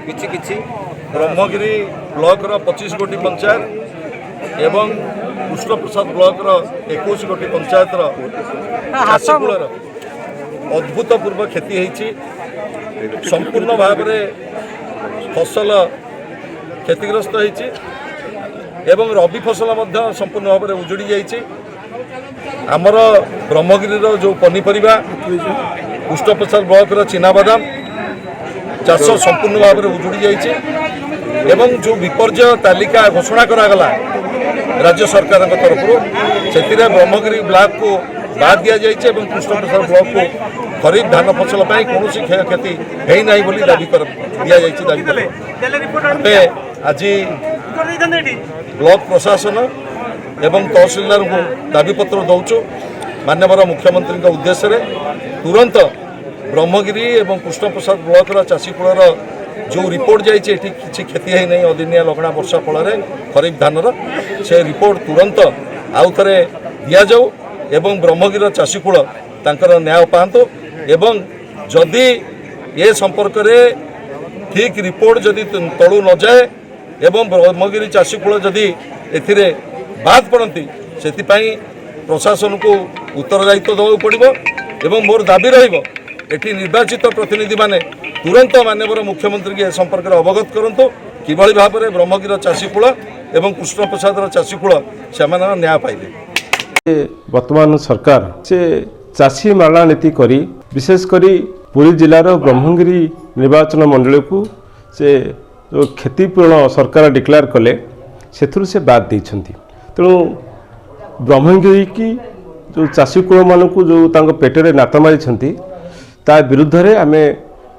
किछि ब्रह्मगिरी ब्लॉक 25 गोटी पंचायत एवं कृष्णप्रसाद ब्लॉक 21 गोटी पंचायत चाषीकूलर अद्भुतपूर्व क्षति होती संपूर्ण भाव में फसल क्षतिग्रस्त होती एवं रबी फसल संपूर्ण भाव में उजुड़ी जाइए। आमर ब्रह्मगिरी जो पनीपरिया कृष्णप्रसाद ब्लॉक चिनाबादाम चाष संपूर्ण भाव में उजुड़ी जाइए एवं जो विपर्यय तालिका घोषणा करागला राज्य सरकार तरफ से ब्रह्मगिरी ब्लॉक को बाद दि जाइए और कृष्णप्रसाद ब्लॉक को खरीफ धान फसल कौन क्षयक्षति है बोली दाबी कर दिया दाबी आज ब्लॉक प्रशासन एवं तहसीलदार को दाबीपत्र दौचु माननीय मुख्यमंत्री उद्देश्य तुरंत ब्रह्मगिरी एवं कृष्णप्रसाद ब्लॉक चाषीकूलर जो रिपोर्ट जाइए किसी क्षति है नहीं अदिनिया लगना वर्षा फल खरीफ धानर से रिपोर्ट तुरंत आउ थे दि जाऊ एवं ब्रह्मगिरी चाषीकूल तांकर न्याय पातु एवं जदि ये संपर्क में ठीक रिपोर्ट जदि तलू न जाए एवं ब्रह्मगिरी चाषीकूल जदि ए बाद पड़ती से प्रशासन को उत्तरदायित्व देवाक पड़ो एवं मोर दाबी रही निर्वाचित प्रतिनिधि माने तुरंत माननीय मुख्यमंत्री के संपर्क में अवगत करूँ कि भाव में ब्रह्मगिरी चाषीकूल एवं कृष्णप्रसाद चाषीकूल से न्याय पाइबे। वर्तमान सरकार से चाषी मारणा नीति करी विशेषकर पुरी जिलार ब्रह्मगिरी निर्वाचन मंडल को से जो क्षतिपूरण सरकार डिक्लेयर कले से बाद देइछंती। तेणु ब्रह्मगिरी की जो चाषीकूल मान को जो पेटरे नात मारी ता विरुद्ध में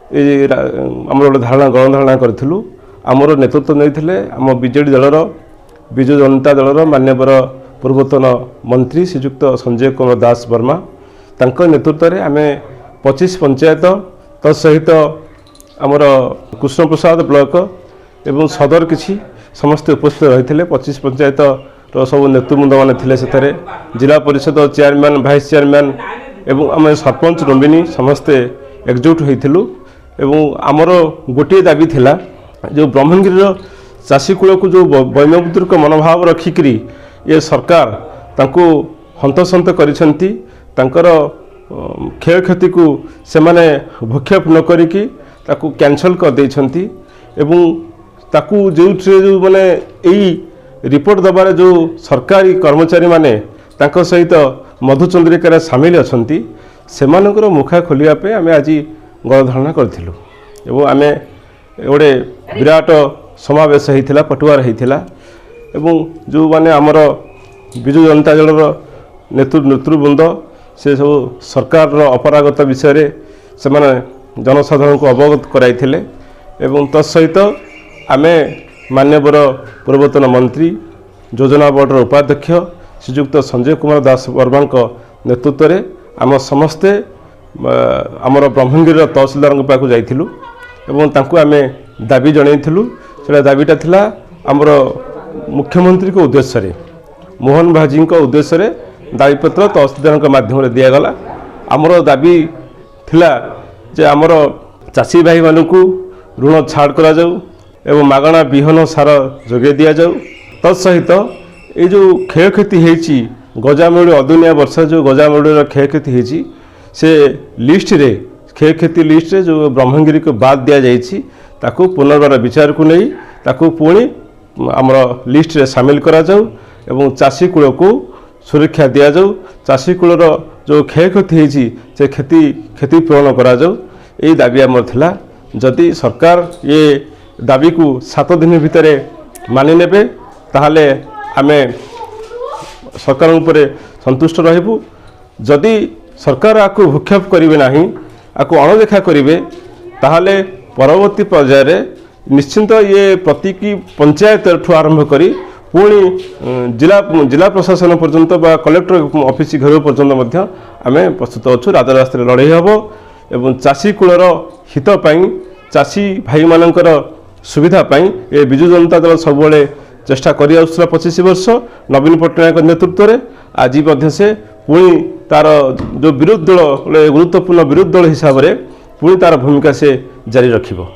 आम गोटे धारणा गणधारणा करूँ आमर नेतृत्व नहीं आम बीजेडी दलर विजु जनता दलर मान्यवर पूर्वतन मंत्री श्रीजुक्त संजय कुमार दास वर्मा तांको नेतृत्व में आम 25 पंचायत तसहित आमर कृष्णप्रसाद ब्लॉक एवं सदर किसी समस्ते उपस्थित रही 25 पंचायत सब नेतृवृंद मैंने थे से जिला परिषद चेयरमैन भाइस चेयरमैन एवं आम सरपंच नंबिनी समस्ते एकजुट होइथिलु एवं आमर गोटे दाबी थिला जो ब्रह्मगिरी चाषीकूल को जो वैमपुत्रिक मनोभाव रखिकी ये सरकार तांको हंतसंत करिसेंती तांकर क्षयक्षति को से माने भक्षेप न करिकी ताकू कैंसल कर देइछंती एवं ताकू जो माने एई रिपोर्ट दबार जो सरकारी कर्मचारी माने तांको सहित मधुचंद्रिकार सामिल अछंती सेमानकर मुखा खोलिया पे आमे आज गणधारणा करथिलु एवं आमे गोटे विराट समावेश होइथिला पटुआर होइथिला एवं जो माने आमर विजु जनता दलर नेतृवृंद से सब सरकार अपरागत विषय से माने जनसाधारण को अवगत कराइथिले एवं तत्सहित आमे मान्यवर पूर्वतन मंत्री योजना बोर्डर उपाध्यक्ष श्रीजुक्त संजय कुमार दास वर्मा नेतृत्व में आम समस्ते आमर ब्रह्मगिरी तहसीलदार पाक जाइथिलु एवं तांको आमे दाबी जनइथिलु सेटा दाबीटा थिला आमर मुख्यमंत्री को उद्देश्य मोहन भाजी उद्देश्य दाबीपत्र तहसीलदार माध्यम दिगला आमर दाबी थिला जे आमर चाषी भाई मानक ऋण छाड़ करा जाऊ एवं मागणा विहन सार जोगे दि जाऊ तत्सहित ये जो क्षयक्षति होती गजामरुड़ी अदुनिया वर्षा जो गजामरुड़ी क्षयक्षति होती से लिस्ट रे क्षयक्षति लिस्ट रे जो ब्रह्मगिरी को बाद दि जाइए ताकू पुनर्बार विचार को नहीं ताकू पुणी आमर लिस्ट रे सामिल करा जाऊ एवं चाषीकूल को सुरक्षा दि जाऊ चाषीकूलर जो क्षयक्षति होती से क्षतिपूरण करा जाऊ यही दाबी आमर थिला। जदि सरकार ये दाबी को 7 दिन भितर मानि नेबे ताहले आमे सरकार उपरे संतुष्ट रहबू। जदि सरकार आपको भूक्षेप करेंगे ना आपको अणदेखा करेंगे ताहले परवर्ती पर्यायर निश्चिंत ये प्रति पंचायत ठू आरंभ करी पुणी जिला प्रशासन पर्यंत बा कलेक्टर ऑफिस घर पर्यंत आम प्रस्तुत अच्छु राजरास्ता लड़ाई हम एवं चाषीकूलर हित चाषी भाई मानकर सुविधा ये विजु जनता दल सब चेष्टा कर 25 वर्ष नवीन पट्टनायक नेतृत्व में आज से पुणी तार जो विरोधी दल गुरुत्वपूर्ण विरोधी दल हिसाब से पुणी तार भूमिका से जारी रखिबो।